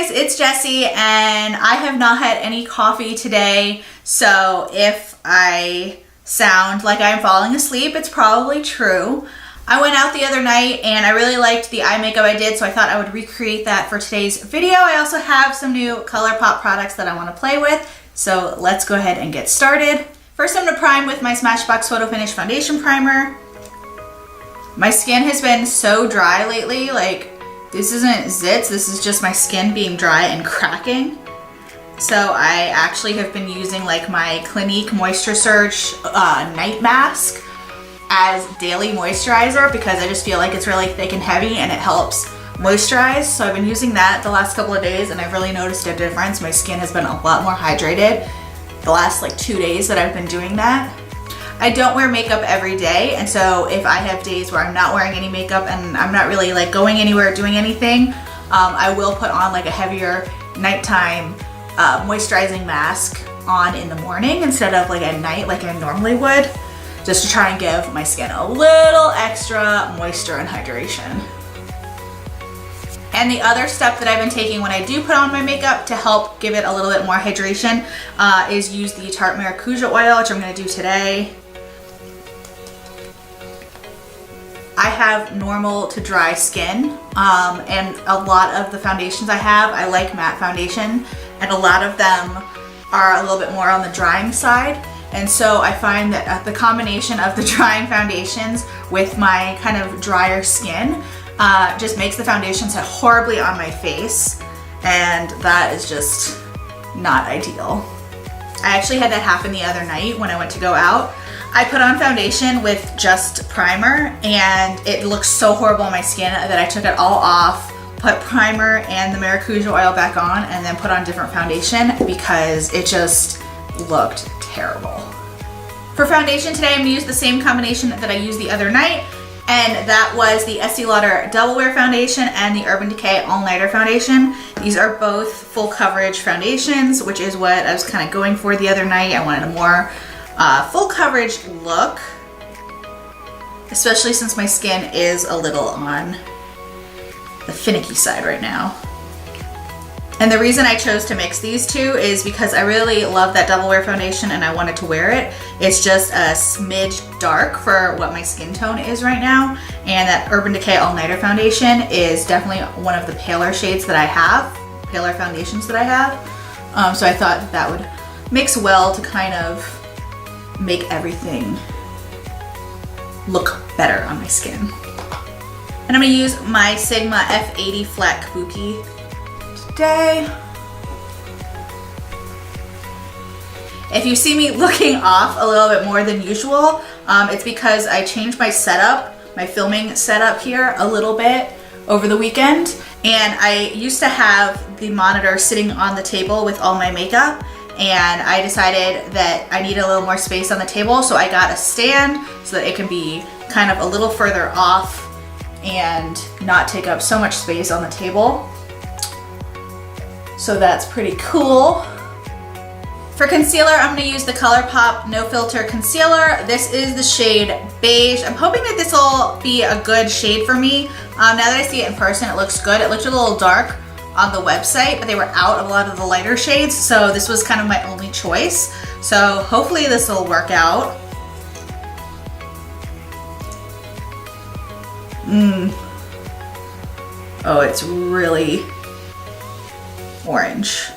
guys, it's Jessie and I have not had any coffee today, so if I sound like I'm falling asleep, it's probably true. I went out the other night and I really liked the eye makeup I did, so I thought I would recreate that for today's video. I also have some new ColourPop products that I want to play with, so let's go ahead and get started. First, I'm going to prime with my Smashbox Photo Finish Foundation Primer. My skin has been so dry lately, like this isn't zits, this is just my skin being dry and cracking. So I actually have been using like my Clinique Moisture Surge night mask as daily moisturizer because I just feel like it's really thick and heavy and it helps moisturize. So I've been using that the last couple of days and I've really noticed a difference. My skin has been a lot more hydrated the last like 2 days that I've been doing that. I don't wear makeup every day, and so if I have days where I'm not wearing any makeup and I'm not really like going anywhere doing anything, I will put on like a heavier nighttime moisturizing mask on in the morning instead of like at night like I normally would, just to try and give my skin a little extra moisture and hydration. And the other step that I've been taking when I do put on my makeup to help give it a little bit more hydration is use the Tarte Maracuja Oil, which I'm going to do today. I have normal to dry skin, and a lot of the foundations I like matte foundation, and a lot of them are a little bit more on the drying side. And so I find that the combination of the drying foundations with my kind of drier skin just makes the foundation set horribly on my face, and that is just not ideal. I actually had that happen the other night when I went to go out. I put on foundation with just primer and it looked so horrible on my skin that I took it all off, put primer and the Maracuja oil back on, and then put on different foundation because it just looked terrible. For foundation today, I'm going to use the same combination that I used the other night, and that was the Estee Lauder Double Wear Foundation and the Urban Decay All Nighter Foundation. These are both full coverage foundations, which is what I was kind of going for the other night. I wanted a more full coverage look, especially since my skin is a little on the finicky side right now. And the reason I chose to mix these two is because I really love that Double Wear Foundation and I wanted to wear it. It's just a smidge dark for what my skin tone is right now, and that Urban Decay All Nighter Foundation is definitely one of the paler shades that I have, paler foundations that I have. So I thought that would mix well to kind of make everything look better on my skin. And I'm gonna use my Sigma F80 Fleck Buki today. If you see me looking off a little bit more than usual, it's because I changed my setup, my filming setup here a little bit over the weekend. And I used to have the monitor sitting on the table with all my makeup, and I decided that I needed a little more space on the table, so I got a stand so that it can be kind of a little further off and not take up so much space on the table. So that's pretty cool. For concealer, I'm going to use the ColourPop No Filter Concealer. This is the shade Beige. I'm hoping that this will be a good shade for me. Now that I see it in person, it looks good. It looked a little dark on the website, but they were out of a lot of the lighter shades, so this was kind of my only choice. So hopefully this will work out. Oh, it's really orange.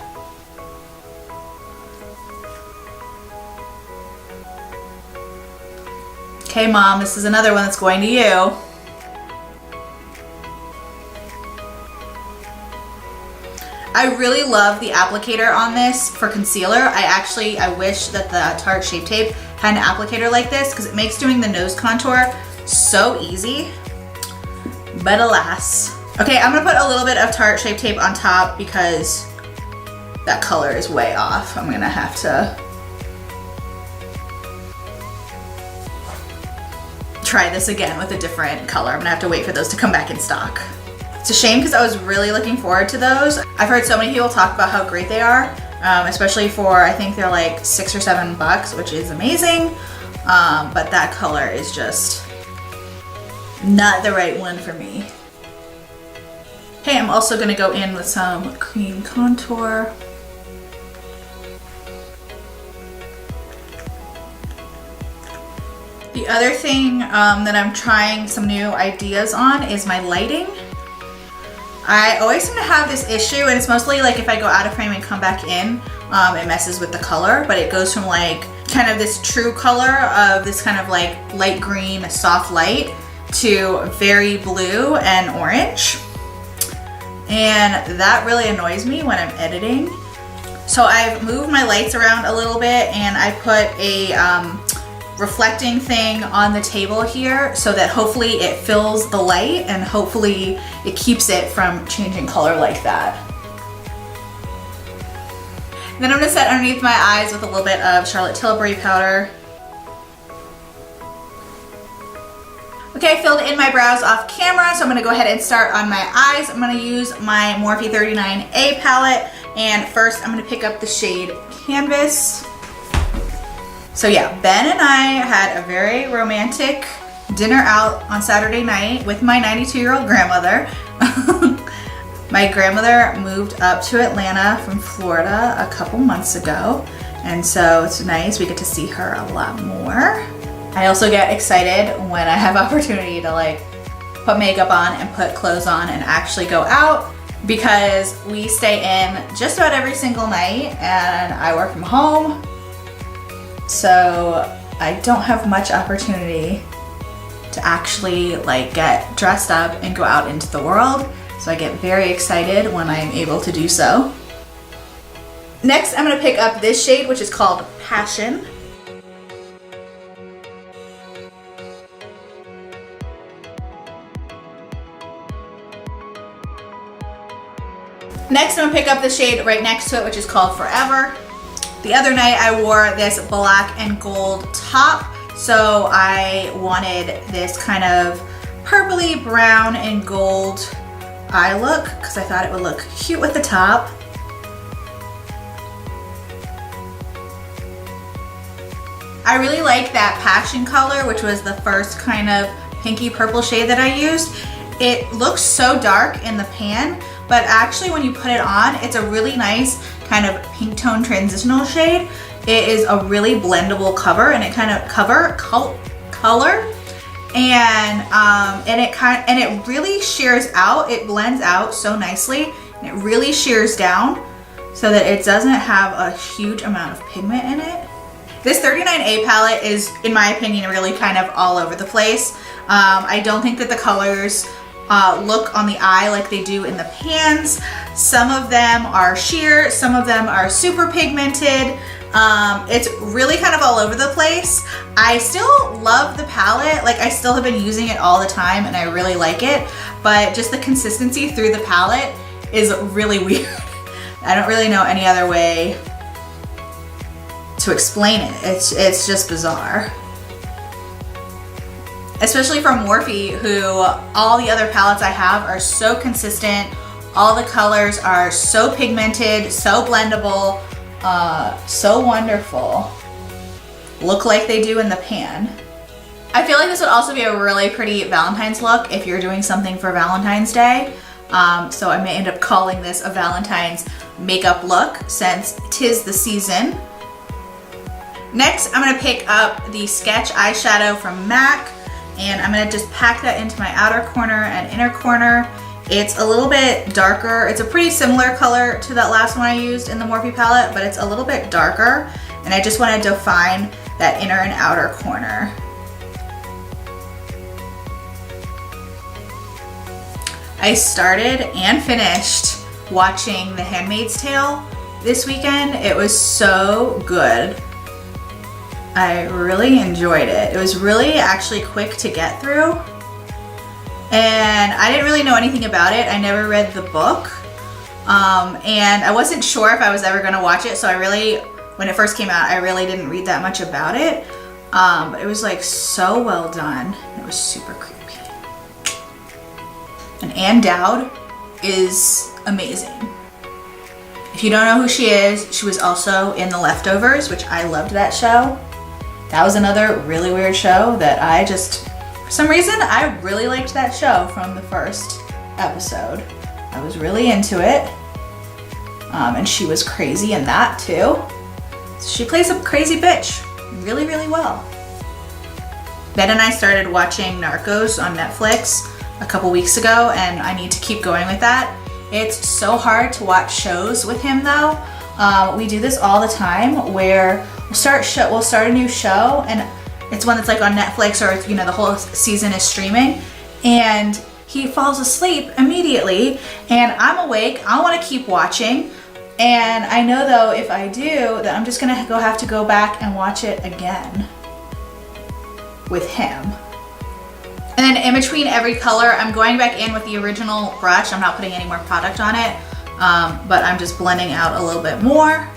Okay, Mom, this is another one that's going to you. I really love the applicator on this for concealer. I wish that the Tarte Shape Tape had an applicator like this because it makes doing the nose contour so easy, but alas. Okay, I'm gonna put a little bit of Tarte Shape Tape on top because that color is way off. I'm gonna have to try this again with a different color. I'm gonna have to wait for those to come back in stock. It's a shame because I was really looking forward to those. I've heard so many people talk about how great they are, especially for, I think they're like $6 or $7, which is amazing. But that color is just not the right one for me. Okay, I'm also gonna go in with some cream contour. The other thing that I'm trying some new ideas on is my lighting. I always seem to have this issue, and it's mostly like if I go out of frame and come back in, it messes with the color, but it goes from like kind of this true color of this kind of like light green, soft light to very blue and orange. And that really annoys me when I'm editing. So I've moved my lights around a little bit, and I put a reflecting thing on the table here so that hopefully it fills the light and hopefully it keeps it from changing color like that. Then I'm gonna set underneath my eyes with a little bit of Charlotte Tilbury powder. Okay, I filled in my brows off camera, so I'm gonna go ahead and start on my eyes. I'm gonna use my Morphe 39A palette, and first I'm gonna pick up the shade Canvas. So yeah, Ben and I had a very romantic dinner out on Saturday night with my 92-year-old grandmother. My grandmother moved up to Atlanta from Florida a couple months ago, and so it's nice. We get to see her a lot more. I also get excited when I have opportunity to like put makeup on and put clothes on and actually go out, because we stay in just about every single night and I work from home. So I don't have much opportunity to actually like get dressed up and go out into the world. So I get very excited when I'm able to do so. Next, I'm gonna pick up this shade, which is called Passion. Next, I'm gonna pick up the shade right next to it, which is called Forever. The other night I wore this black and gold top, so I wanted this kind of purpley brown and gold eye look because I thought it would look cute with the top. I really like that Passion color, which was the first kind of pinky purple shade that I used. It looks so dark in the pan, but actually when you put it on, it's a really nice kind of pink tone transitional shade. It is a really blendable color, and it kind of color, and it really shears out. It blends out so nicely, and it really shears down so that it doesn't have a huge amount of pigment in it. This 39A palette is, in my opinion, really kind of all over the place. I don't think that the colors look on the eye like they do in the pans. Some of them are sheer, some of them are super pigmented. It's really kind of all over the place. I still love the palette, like I still have been using it all the time and I really like it, but just the consistency through the palette is really weird. I don't really know any other way to explain it. It's just bizarre. Especially from Morphe, who all the other palettes I have are so consistent. All the colors are so pigmented, so blendable, so wonderful. Look like they do in the pan. I feel like this would also be a really pretty Valentine's look if you're doing something for Valentine's Day. So I may end up calling this a Valentine's makeup look since 'tis the season. Next, I'm gonna pick up the Sketch Eyeshadow from MAC, and I'm gonna just pack that into my outer corner and inner corner. It's a little bit darker. It's a pretty similar color to that last one I used in the Morphe palette, but it's a little bit darker, and I just wanna define that inner and outer corner. I started and finished watching The Handmaid's Tale this weekend. It was so good. I really enjoyed it. It was really actually quick to get through. And I didn't really know anything about it. I never read the book. And I wasn't sure if I was ever gonna watch it, so when it first came out, I really didn't read that much about it. But it was like so well done. It was super creepy. And Ann Dowd is amazing. If you don't know who she is, she was also in The Leftovers, which I loved that show. That was another really weird show that for some reason, I really liked that show from the first episode. I was really into it. And she was crazy in that too. She plays a crazy bitch really, really well. Ben and I started watching Narcos on Netflix a couple weeks ago, and I need to keep going with that. It's so hard to watch shows with him though. We do this all the time where we'll start a new show, and it's one that's like on Netflix, or you know, the whole season is streaming, and he falls asleep immediately and I'm awake. I want to keep watching, and I know though if I do that I'm just gonna have to go back and watch it again with him. And then in between every color, I'm going back in with the original brush. I'm not putting any more product on it, but I'm just blending out a little bit more.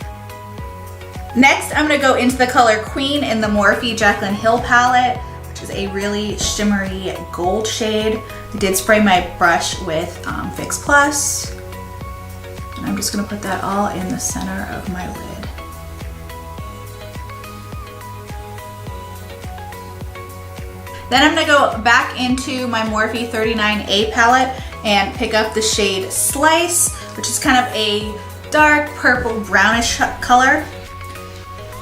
Next, I'm gonna go into the color Queen in the Morphe Jaclyn Hill palette, which is a really shimmery gold shade. I did spray my brush with Fix Plus. And I'm just gonna put that all in the center of my lid. Then I'm gonna go back into my Morphe 39A palette and pick up the shade Slice, which is kind of a dark purple brownish color.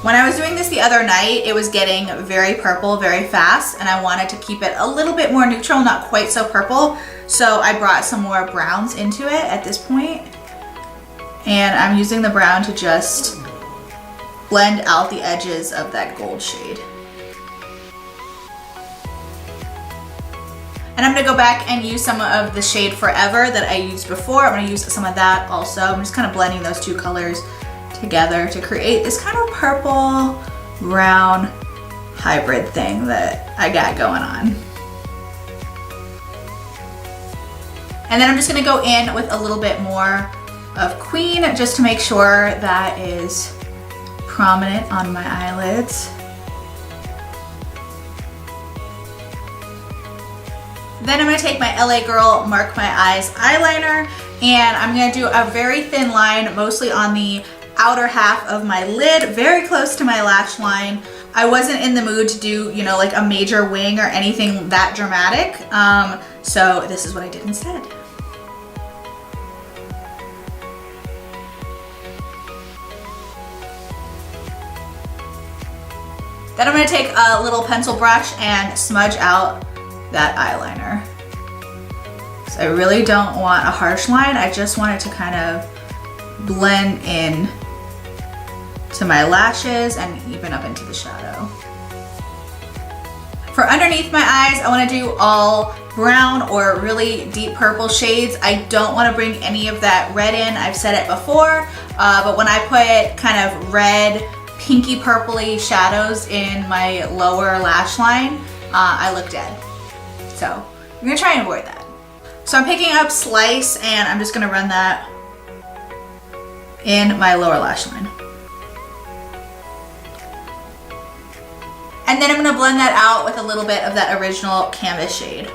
When I was doing this the other night, it was getting very purple very fast, and I wanted to keep it a little bit more neutral, not quite so purple. So I brought some more browns into it at this point. And I'm using the brown to just blend out the edges of that gold shade. And I'm gonna go back and use some of the shade Forever that I used before. I'm gonna use some of that also. I'm just kind of blending those two colors together to create this kind of purple brown hybrid thing that I got going on. And then I'm just gonna go in with a little bit more of Queen just to make sure that is prominent on my eyelids. Then I'm gonna take my LA Girl Mark My Eyes eyeliner, and I'm gonna do a very thin line, mostly on the outer half of my lid, very close to my lash line. I wasn't in the mood to do, you know, like a major wing or anything that dramatic, so this is what I did instead. Then I'm gonna take a little pencil brush and smudge out that eyeliner. So I really don't want a harsh line. I just want it to kind of blend in to my lashes and even up into the shadow. For underneath my eyes, I want to do all brown or really deep purple shades. I don't want to bring any of that red in. I've said it before, but when I put kind of red, pinky purpley shadows in my lower lash line, I look dead. So I'm gonna try and avoid that. So I'm picking up Slice, and I'm just gonna run that in my lower lash line. And then I'm gonna blend that out with a little bit of that original canvas shade.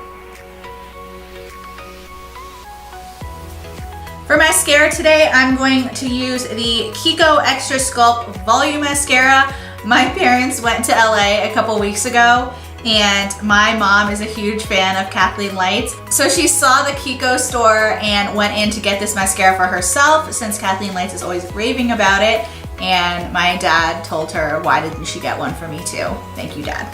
For mascara today, I'm going to use the Kiko Extra Sculpt Volume Mascara. My parents went to LA a couple weeks ago, and my mom is a huge fan of Kathleen Lights. So she saw the Kiko store and went in to get this mascara for herself, since Kathleen Lights is always raving about it. And my dad told her, why didn't she get one for me too? Thank you, Dad.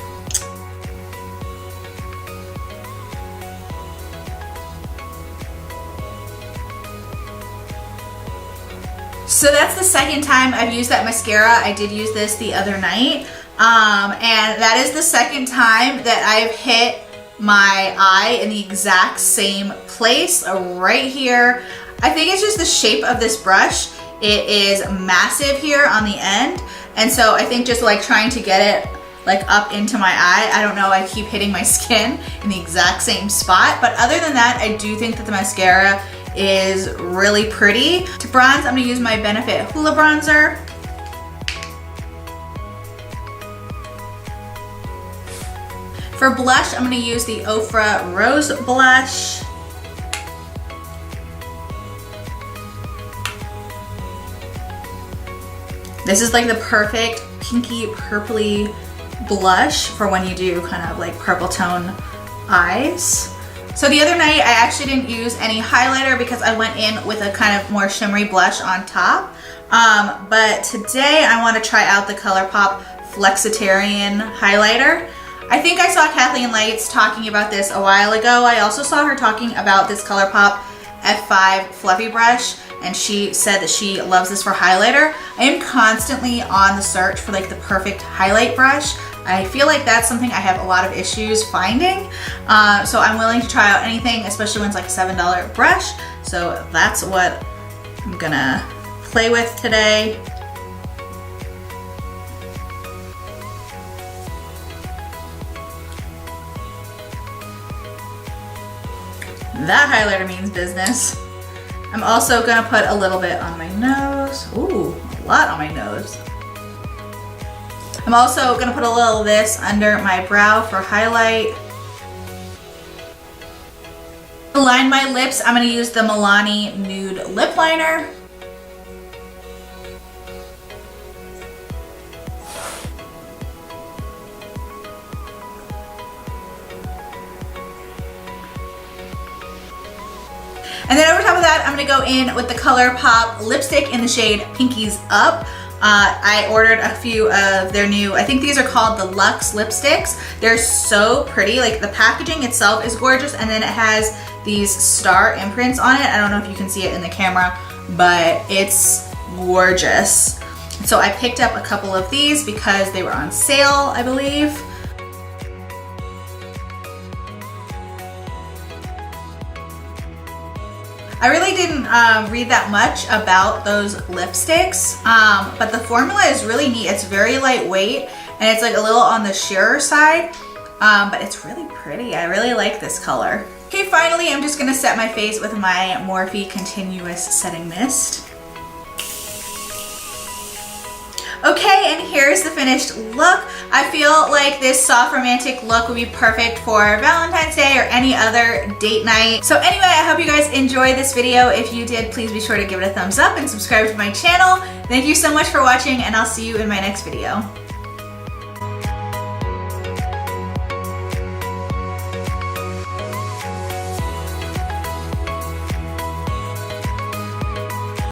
So that's the second time I've used that mascara. I did use this the other night. And that is the second time that I've hit my eye in the exact same place, right here. I think it's just the shape of this brush. It is massive here on the end, and so I think just like trying to get it like up into my eye, I don't know, I keep hitting my skin in the exact same spot. But other than that, I do think that the mascara is really pretty. To bronze, I'm gonna use my Benefit Hoola bronzer. For blush, I'm gonna use the Ofra Rose Blush. This is like the perfect pinky purpley blush for when you do kind of like purple tone eyes. So the other night I actually didn't use any highlighter because I went in with a kind of more shimmery blush on top. But today I want to try out the ColourPop Flexitarian highlighter. I think I saw Kathleen Lights talking about this a while ago. I also saw her talking about this ColourPop F5 fluffy brush, and she said that she loves this for highlighter. I am constantly on the search for like the perfect highlight brush. I feel like that's something I have a lot of issues finding. So I'm willing to try out anything, especially when it's like a $7 brush. So that's what I'm gonna play with today. That highlighter means business. I'm also gonna put a little bit on my nose. Ooh, a lot on my nose. I'm also gonna put a little of this under my brow for highlight. To line my lips, I'm gonna use the Milani Nude Lip Liner. And then over top of that, I'm gonna go in with the ColourPop lipstick in the shade Pinkies Up. I ordered a few of their new, I think these are called the Luxe lipsticks. They're so pretty, like the packaging itself is gorgeous, and then it has these star imprints on it. I don't know if you can see it in the camera, but it's gorgeous. So I picked up a couple of these because they were on sale, I believe. I really didn't read that much about those lipsticks, but the formula is really neat. It's very lightweight and it's like a little on the sheerer side, but it's really pretty. I really like this color. Okay, finally, I'm just gonna set my face with my Morphe Continuous Setting Mist. Okay, and here's the finished look. I feel like this soft romantic look would be perfect for Valentine's Day or any other date night. So anyway, I hope you guys enjoyed this video. If you did, please be sure to give it a thumbs up and subscribe to my channel. Thank you so much for watching, and I'll see you in my next video.